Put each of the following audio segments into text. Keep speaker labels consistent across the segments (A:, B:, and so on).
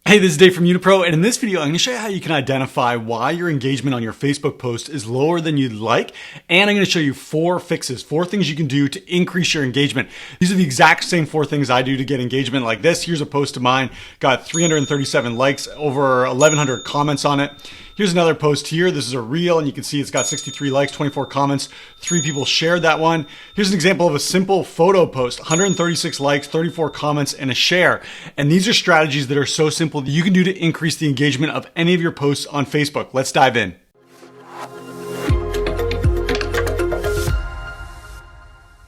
A: Hey, this is Dave from YunaPRO, and in this video, I'm going to show you how you can identify why your engagement on your Facebook post is lower than you'd like, and I'm going to show you 4 fixes, 4 things you can do to increase your engagement. These are the exact same 4 things I do to get engagement like this. Here's a post of mine, got 337 likes, over 1,100 comments on it. Here's another post here. This is a reel, and you can see it's got 63 likes, 24 comments, 3 people shared that one. Here's an example of a simple photo post, 136 likes, 34 comments, and a share. And these are strategies that are so simple that you can do to increase the engagement of any of your posts on Facebook. Let's dive in.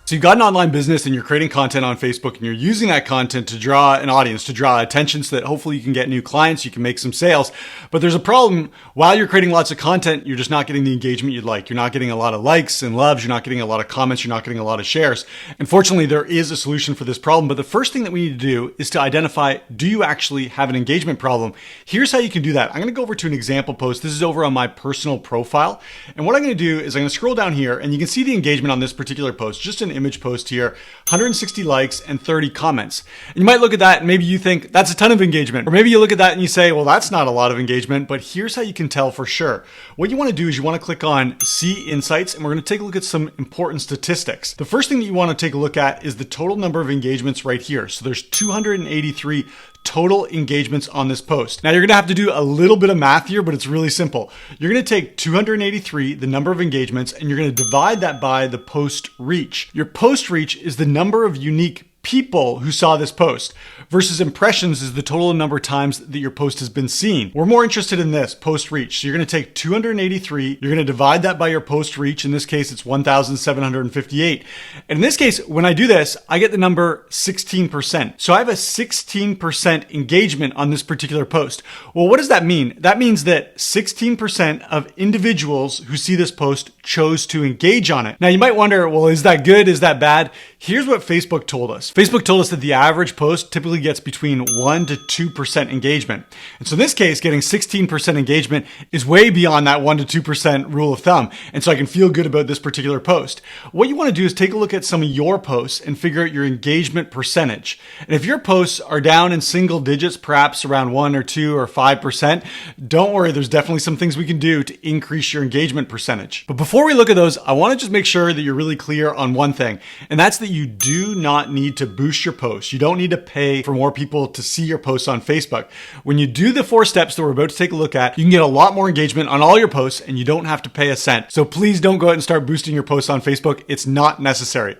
A: So you've got an online business and you're creating content on Facebook and you're using that content to draw an audience, to draw attention so that hopefully you can get new clients, you can make some sales. But there's a problem. While you're creating lots of content, you're just not getting the engagement you'd like. You're not getting a lot of likes and loves. You're not getting a lot of comments. You're not getting a lot of shares. Unfortunately, there is a solution for this problem. But the first thing that we need to do is to identify, do you actually have an engagement problem? Here's how you can do that. I'm going to go over to an example post. This is over on my personal profile. And what I'm going to do is I'm going to scroll down here and you can see the engagement on this particular post, just an image post here, 160 likes and 30 comments. And you might look at that and maybe you think that's a ton of engagement. Or maybe you look at that and you say, well, that's not a lot of engagement, but here's how you can tell for sure. What you want to do is you want to click on See Insights, and we're going to take a look at some important statistics. The first thing that you want to take a look at is the total number of engagements right here. So there's 283 total engagements on this post. Now you're gonna have to do a little bit of math here, but it's really simple. You're gonna take 283, the number of engagements, and you're gonna divide that by the post reach. Your post reach is the number of unique people who saw this post versus impressions is the total number of times that your post has been seen. We're more interested in this post reach. So you're going to take 283, you're going to divide that by your post reach. In this case, it's 1,758. And in this case, when I do this, I get the number 16%. So I have a 16% engagement on this particular post. Well, what does that mean? That means that 16% of individuals who see this post chose to engage on it. Now you might wonder, well, is that good? Is that bad? Here's what Facebook told us. Facebook told us that the average post typically gets between 1 to 2% engagement. And so in this case, getting 16% engagement is way beyond that 1 to 2% rule of thumb. And so I can feel good about this particular post. What you want to do is take a look at some of your posts and figure out your engagement percentage. And if your posts are down in single digits, perhaps around 1 or 2 or 5%, don't worry, there's definitely some things we can do to increase your engagement percentage. But before we look at those, I want to just make sure that you're really clear on one thing, and that's that you do not need to boost your posts. You don't need to pay for more people to see your posts on Facebook. When you do the 4 steps that we're about to take a look at, you can get a lot more engagement on all your posts and you don't have to pay a cent. So please don't go out and start boosting your posts on Facebook. It's not necessary.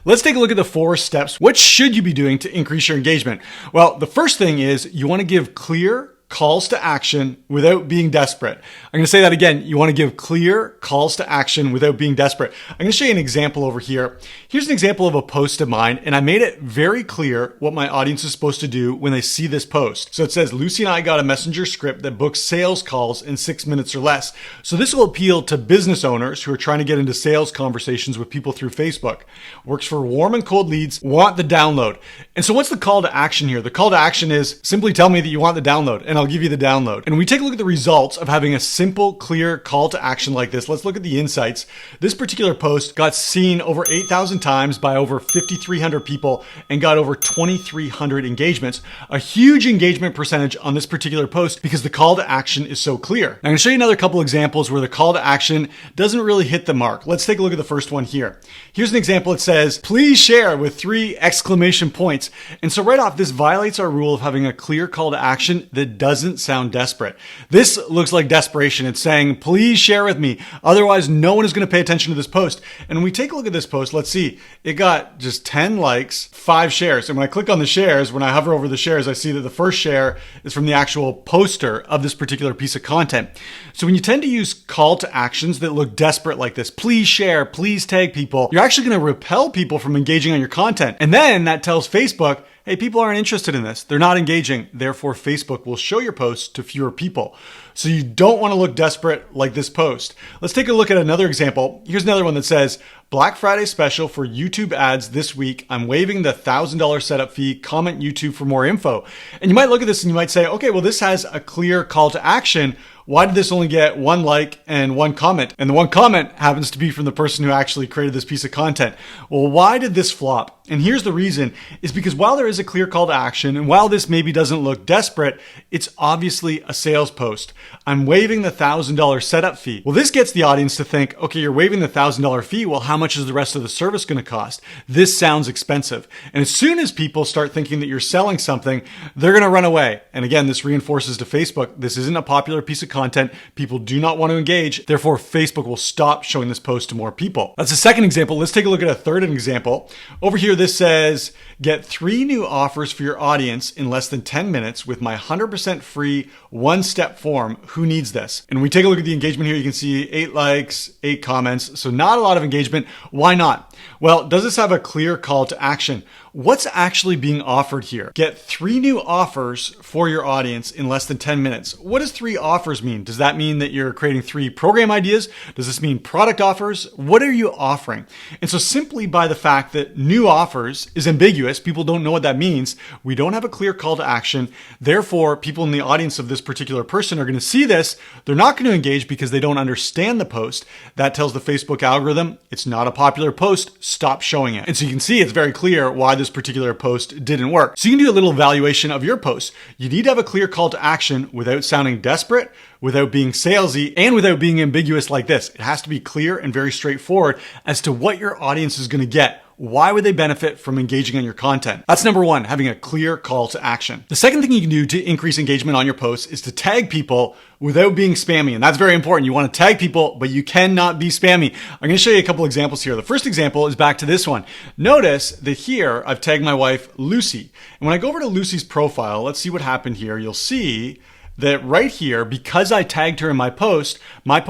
A: Let's take a look at the 4 steps. What should you be doing to increase your engagement? Well, the first thing is you want to give clear calls to action without being desperate. I'm going to say that again. You want to give clear calls to action without being desperate. I'm going to show you an example over here. Here's an example of a post of mine, and I made it very clear what my audience is supposed to do when they see this post. So it says, Lucy and I got a messenger script that books sales calls in 6 minutes or less. So this will appeal to business owners who are trying to get into sales conversations with people through Facebook. Works for warm and cold leads, want the download. And so what's the call to action here? The call to action is simply tell me that you want the download, and I'll give you the download. And when we take a look at the results of having a simple, clear call to action like this, let's look at the insights. This particular post got seen over 8,000 times by over 5,300 people and got over 2,300 engagements. A huge engagement percentage on this particular post because the call to action is so clear. Now, I'm going to show you another couple examples where the call to action doesn't really hit the mark. Let's take a look at the first one here. Here's an example. It says, please share with 3 exclamation points. And so right off, this violates our rule of having a clear call to action that doesn't sound desperate. This looks like desperation. It's saying, please share with me. Otherwise, no one is going to pay attention to this post. And when we take a look at this post, let's see, it got just 10 likes, 5 shares. And when I click on the shares, when I hover over the shares, I see that the first share is from the actual poster of this particular piece of content. So when you tend to use call to actions that look desperate like this, please share, please tag people, you're actually going to repel people from engaging on your content. And then that tells Facebook, hey, people aren't interested in this. They're not engaging. Therefore, Facebook will show your posts to fewer people. So you don't want to look desperate like this post. Let's take a look at another example. Here's another one that says, Black Friday special for YouTube ads this week. I'm waiving the $1,000 setup fee. Comment YouTube for more info. And you might look at this and you might say, okay, well, this has a clear call to action. why did this only get 1 like and 1 comment? And the 1 comment happens to be from the person who actually created this piece of content. Well, why did this flop? And here's the reason, is because while there is a clear call to action, and while this maybe doesn't look desperate, it's obviously a sales post. I'm waiving the $1,000 setup fee. Well, this gets the audience to think, okay, you're waiving the $1,000 fee. Well, how much is the rest of the service going to cost? This sounds expensive. And as soon as people start thinking that you're selling something, they're going to run away. And again, this reinforces to Facebook, this isn't a popular piece of content. People do not want to engage. Therefore, Facebook will stop showing this post to more people. That's the second example. Let's take a look at a third example. Over here, this says, get 3 new offers for your audience in less than 10 minutes with my 100% free 1-step form. Who needs this? And when we take a look at the engagement here, you can see 8 likes, 8 comments. So not a lot of engagement. Why not? Well, does this have a clear call to action? What's actually being offered here? Get 3 new offers for your audience in less than 10 minutes. What does 3 offers mean? Does that mean that you're creating 3 program ideas? Does this mean product offers? What are you offering? And so simply by the fact that new offers is ambiguous, people don't know what that means. We don't have a clear call to action. Therefore, people in the audience of this particular person are going to see this. They're not going to engage because they don't understand the post. That tells the Facebook algorithm it's not a popular post. Stop showing it. And so you can see it's very clear why this particular post didn't work. So you can do a little evaluation of your post. You need to have a clear call to action without sounding desperate, without being salesy, and without being ambiguous like this. It has to be clear and very straightforward as to what your audience is going to get. Why would they benefit from engaging on your content? That's number 1, having a clear call to action. The second thing you can do to increase engagement on your posts is to tag people without being spammy. And that's very important. You want to tag people, but you cannot be spammy. I'm going to show you a couple examples here. The first example is back to this one. Notice that here I've tagged my wife, Lucy. And when I go over to Lucy's profile, let's see what happened here. You'll see that right here, because I tagged her in my post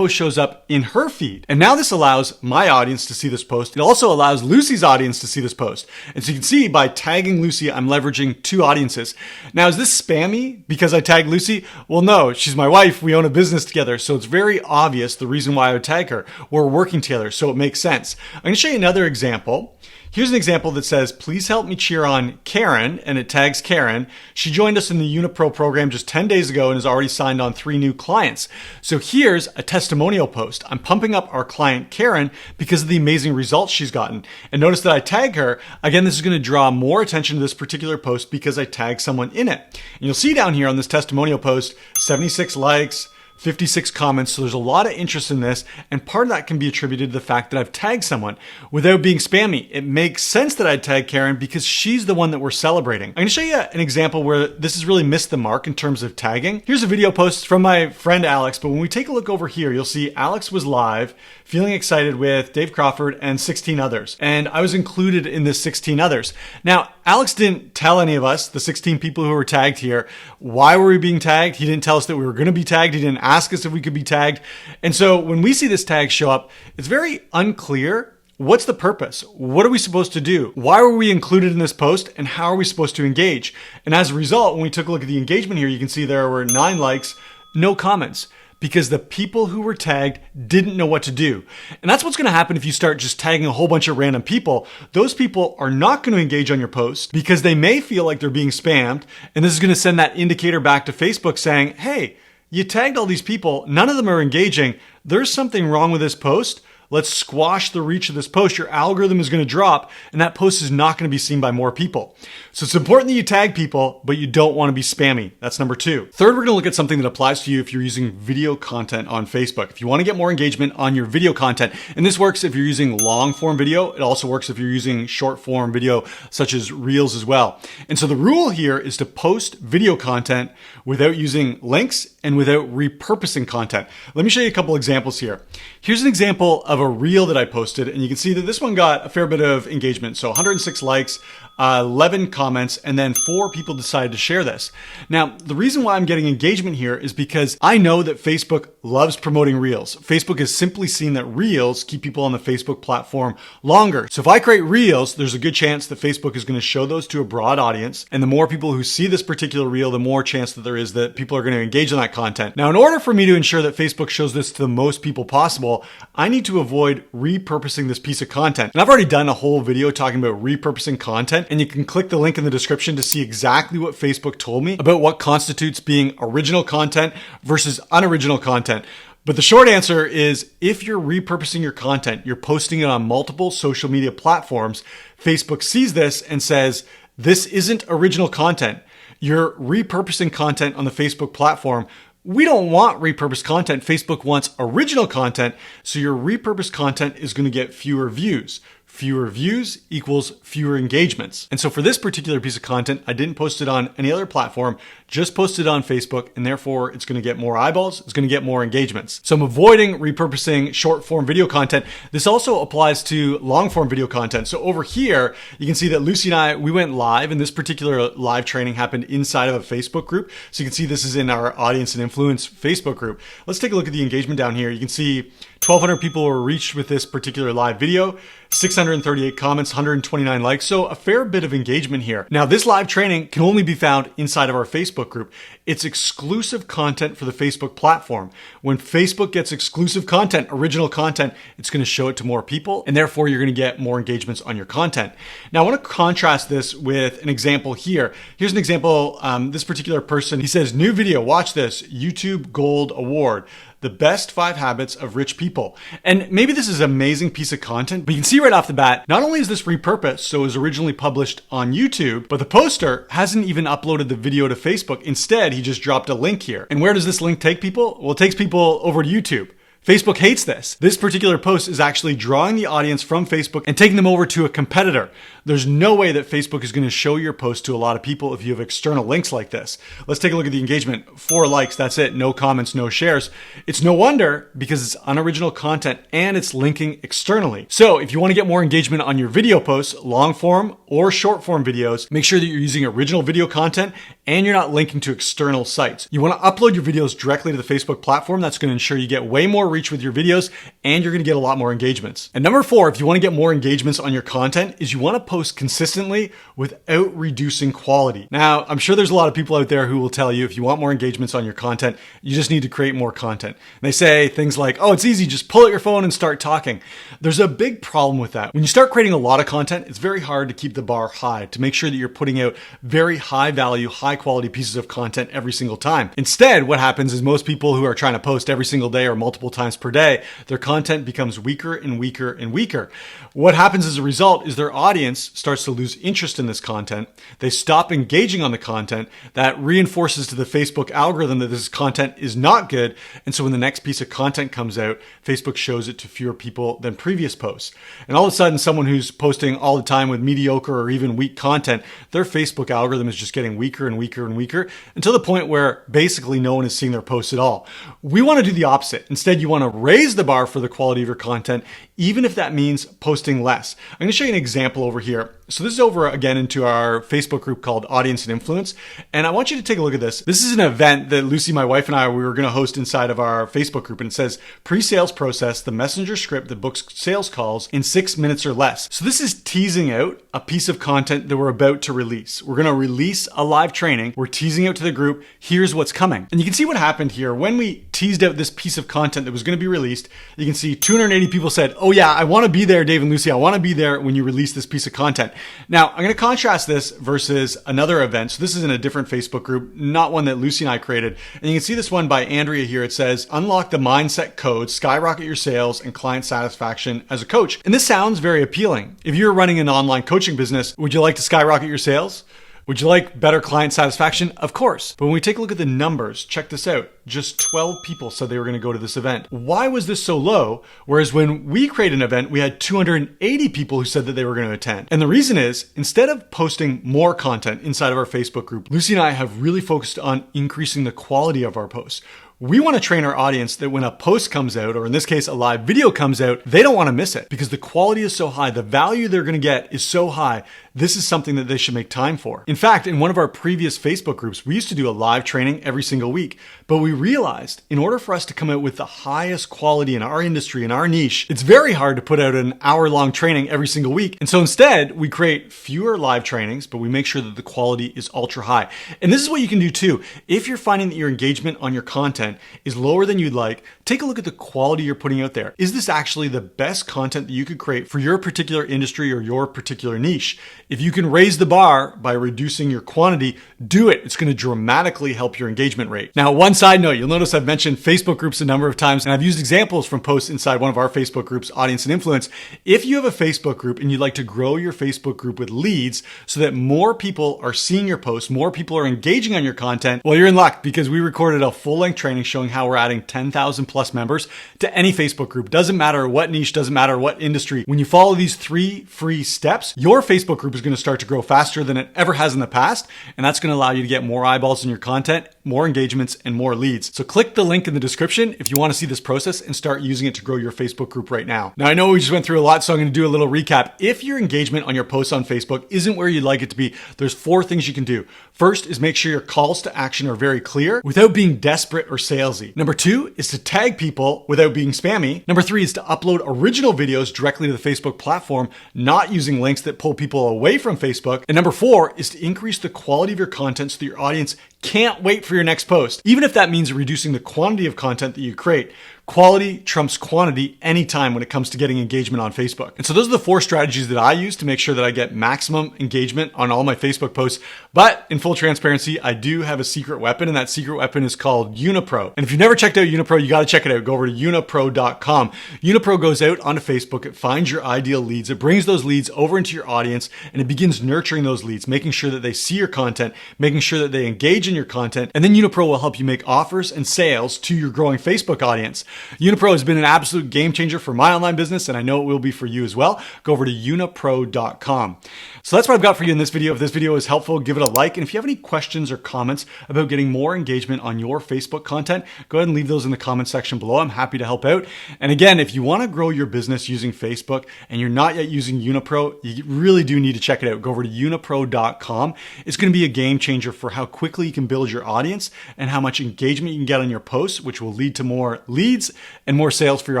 A: shows up in her feed. And now this allows my audience to see this post. It also allows Lucy's audience to see this post. And so you can see by tagging Lucy, I'm leveraging 2 audiences. Now, is this spammy because I tagged Lucy? Well, no, she's my wife. We own a business together. So it's very obvious the reason why I would tag her. We're working together, so it makes sense. I'm going to show you another example. Here's an example that says, please help me cheer on Karen, and it tags Karen. She joined us in the YunaPRO program just 10 days ago and has already signed on 3 new clients. So here's a testimonial post. I'm pumping up our client Karen because of the amazing results she's gotten. And notice that I tag her. Again, this is going to draw more attention to this particular post because I tagged someone in it. And you'll see down here on this testimonial post, 76 likes, 56 comments. So there's a lot of interest in this. And part of that can be attributed to the fact that I've tagged someone without being spammy. It makes sense that I'd tag Karen because she's the one that we're celebrating. I'm going to show you an example where this has really missed the mark in terms of tagging. Here's a video post from my friend Alex. But when we take a look over here, you'll see Alex was live, feeling excited with Dave Crawford and 16 others. And I was included in this 16 others. Now, Alex didn't tell any of us, the 16 people who were tagged here, why were we being tagged? He didn't tell us that we were going to be tagged. He didn't ask us if we could be tagged. And so when we see this tag show up, it's very unclear. What's the purpose? What are we supposed to do? Why were we included in this post? And how are we supposed to engage? And as a result, when we took a look at the engagement here, you can see there were 9 likes, no comments, because the people who were tagged didn't know what to do. And that's what's going to happen if you start just tagging a whole bunch of random people. Those people are not going to engage on your post because they may feel like they're being spammed. And this is going to send that indicator back to Facebook saying, hey, you tagged all these people. None of them are engaging. There's something wrong with this post. Let's squash the reach of this post. Your algorithm is going to drop and that post is not going to be seen by more people. So it's important that you tag people, but you don't want to be spammy. That's number 2. Third, we're going to look at something that applies to you if you're using video content on Facebook. If you want to get more engagement on your video content, and this works if you're using long form video. It also works if you're using short form video, such as Reels as well. And so the rule here is to post video content without using links and without repurposing content. Let me show you a couple examples here. Here's an example of a reel that I posted, and you can see that this one got a fair bit of engagement. So 106 likes, 11 comments, and then 4 people decided to share this. Now, the reason why I'm getting engagement here is because I know that Facebook loves promoting Reels. Facebook has simply seen that Reels keep people on the Facebook platform longer. So if I create Reels, there's a good chance that Facebook is going to show those to a broad audience. And the more people who see this particular Reel, the more chance that there is that people are going to engage in that content. Now, in order for me to ensure that Facebook shows this to the most people possible, I need to avoid repurposing this piece of content. And I've already done a whole video talking about repurposing content. content, and you can click the link in the description to see exactly what Facebook told me about what constitutes being original content versus unoriginal content. But the short answer is if you're repurposing your content, you're posting it on multiple social media platforms, Facebook sees this and says, this isn't original content. You're repurposing content on the Facebook platform. We don't want repurposed content. Facebook wants original content. So your repurposed content is going to get fewer views. Fewer views equals fewer engagements. And so for this particular piece of content, I didn't post it on any other platform, just posted it on Facebook, and therefore it's going to get more eyeballs, it's going to get more engagements. So I'm avoiding repurposing short form video content. This also applies to long form video content. So over here, you can see that Lucy and I, we went live, and this particular live training happened inside of a Facebook group. So you can see this is in our audience and influence Facebook group. Let's take a look at the engagement down here. You can see 1,200 people were reached with this particular live video, 638 comments, 129 likes. So a fair bit of engagement here. Now, this live training can only be found inside of our Facebook group. It's exclusive content for the Facebook platform. When Facebook gets exclusive content, original content, it's going to show it to more people, and therefore you're going to get more engagements on your content. Now, I want to contrast this with an example here. Here's an example. This particular person, he says, new video, watch this, YouTube Gold Award. The best 5 habits of rich people. And maybe this is an amazing piece of content, but you can see right off the bat, not only is this repurposed, so it was originally published on YouTube, but the poster hasn't even uploaded the video to Facebook. Instead, he just dropped a link here. And where does this link take people? Well, it takes people over to YouTube. Facebook hates this. This particular post is actually drawing the audience from Facebook and taking them over to a competitor. There's no way that Facebook is going to show your post to a lot of people if you have external links like this. Let's take a look at the engagement. 4 likes, that's it. No comments, no shares. It's no wonder because it's unoriginal content and it's linking externally. So if you want to get more engagement on your video posts, long form or short form videos, make sure that you're using original video content and you're not linking to external sites. You want to upload your videos directly to the Facebook platform. That's going to ensure you get way more reach with your videos and you're going to get a lot more engagements. And number 4, if you want to get more engagements on your content, is you want to post consistently without reducing quality. Now, I'm sure there's a lot of people out there who will tell you if you want more engagements on your content, you just need to create more content. And they say things like, oh, it's easy, just pull out your phone and start talking. There's a big problem with that. When you start creating a lot of content, it's very hard to keep the bar high, to make sure that you're putting out very high value, high quality pieces of content every single time. Instead, what happens is most people who are trying to post every single day or multiple times per day, their content becomes weaker and weaker and weaker. What happens as a result is their audience starts to lose interest in this content. They stop engaging on the content. That reinforces to the Facebook algorithm that this content is not good. And so when the next piece of content comes out, Facebook shows it to fewer people than previous posts. And all of a sudden, someone who's posting all the time with mediocre or even weak content, their Facebook algorithm is just getting weaker and weaker and weaker until the point where basically no one is seeing their posts at all. We want to do the opposite. Instead, you want to raise the bar for the quality of your content, even if that means posting less. I'm going to show you an example over here. So this is over again into our Facebook group called Audience and Influence. And I want you to take a look at this. This is an event that Lucy, my wife, and I, we were going to host inside of our Facebook group. And it says pre-sales process, the messenger script that books sales calls in 6 minutes or less. So this is teasing out a piece of content that we're about to release. We're going to release a live training. We're teasing out to the group, here's what's coming. And you can see what happened here. When we teased out this piece of content that was going to be released, you can see 280 people said, oh yeah, I want to be there, Dave and Lucy. I want to be there when you release this piece of content. Now, I'm going to contrast this versus another event. So this is in a different Facebook group, not one that Lucy and I created. And you can see this one by Andrea here. It says, unlock the mindset code, skyrocket your sales and client satisfaction as a coach. And this sounds very appealing. If you're running an online coaching business, would you like to skyrocket your sales? Would you like better client satisfaction? Of course. But when we take a look at the numbers, check this out. Just 12 people said they were going to go to this event. Why was this so low? Whereas when we created an event, we had 280 people who said that they were going to attend. And the reason is, instead of posting more content inside of our Facebook group, Lucy and I have really focused on increasing the quality of our posts. We want to train our audience that when a post comes out, or in this case, a live video comes out, they don't want to miss it because the quality is so high. The value they're going to get is so high. This is something that they should make time for. In fact, in one of our previous Facebook groups, we used to do a live training every single week, but we realized in order for us to come out with the highest quality in our industry, in our niche, it's very hard to put out an hour-long training every single week. And so instead, we create fewer live trainings, but we make sure that the quality is ultra high. And this is what you can do too. If you're finding that your engagement on your content is lower than you'd like, take a look at the quality you're putting out there. Is this actually the best content that you could create for your particular industry or your particular niche? If you can raise the bar by reducing your quantity, do it. It's going to dramatically help your engagement rate. Now, one side note, you'll notice I've mentioned Facebook groups a number of times, and I've used examples from posts inside one of our Facebook groups, Audience and Influence. If you have a Facebook group and you'd like to grow your Facebook group with leads so that more people are seeing your posts, more people are engaging on your content, well, you're in luck because we recorded a full-length training showing how we're adding 10,000 plus members to any Facebook group. Doesn't matter what niche, doesn't matter what industry. When you follow these 3 free steps, your Facebook group is going to start to grow faster than it ever has in the past, and that's going to allow you to get more eyeballs in your content, more engagements, and more leads. So click the link in the description if you want to see this process and start using it to grow your Facebook group right now. Now, I know we just went through a lot, so I'm going to do a little recap. If your engagement on your posts on Facebook isn't where you'd like it to be, there's 4 things you can do. First is make sure your calls to action are very clear without being desperate or salesy. Number 2 is to tag people without being spammy. Number 3 is to upload original videos directly to the Facebook platform, not using links that pull people away from Facebook. And number 4 is to increase the quality of your content so that your audience can't wait for your next post, even if that means reducing the quantity of content that you create. Quality trumps quantity anytime when it comes to getting engagement on Facebook. And so those are the 4 strategies that I use to make sure that I get maximum engagement on all my Facebook posts. But in full transparency, I do have a secret weapon, and that secret weapon is called YunaPRO. And if you've never checked out YunaPRO, you got to check it out. Go over to YunaPRO.com. YunaPRO goes out onto Facebook. It finds your ideal leads. It brings those leads over into your audience, and it begins nurturing those leads, making sure that they see your content, making sure that they engage in your content. And then YunaPRO will help you make offers and sales to your growing Facebook audience. YunaPRO has been an absolute game changer for my online business, and I know it will be for you as well. Go over to YunaPRO.com. So that's what I've got for you in this video. If this video is helpful, give it a like. And if you have any questions or comments about getting more engagement on your Facebook content, go ahead and leave those in the comment section below. I'm happy to help out. And again, if you want to grow your business using Facebook and you're not yet using YunaPRO, you really do need to check it out. Go over to YunaPRO.com. It's going to be a game changer for how quickly you can build your audience and how much engagement you can get on your posts, which will lead to more leads and more sales for your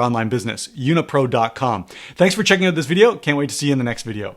A: online business. YunaPRO.com. Thanks for checking out this video. Can't wait to see you in the next video.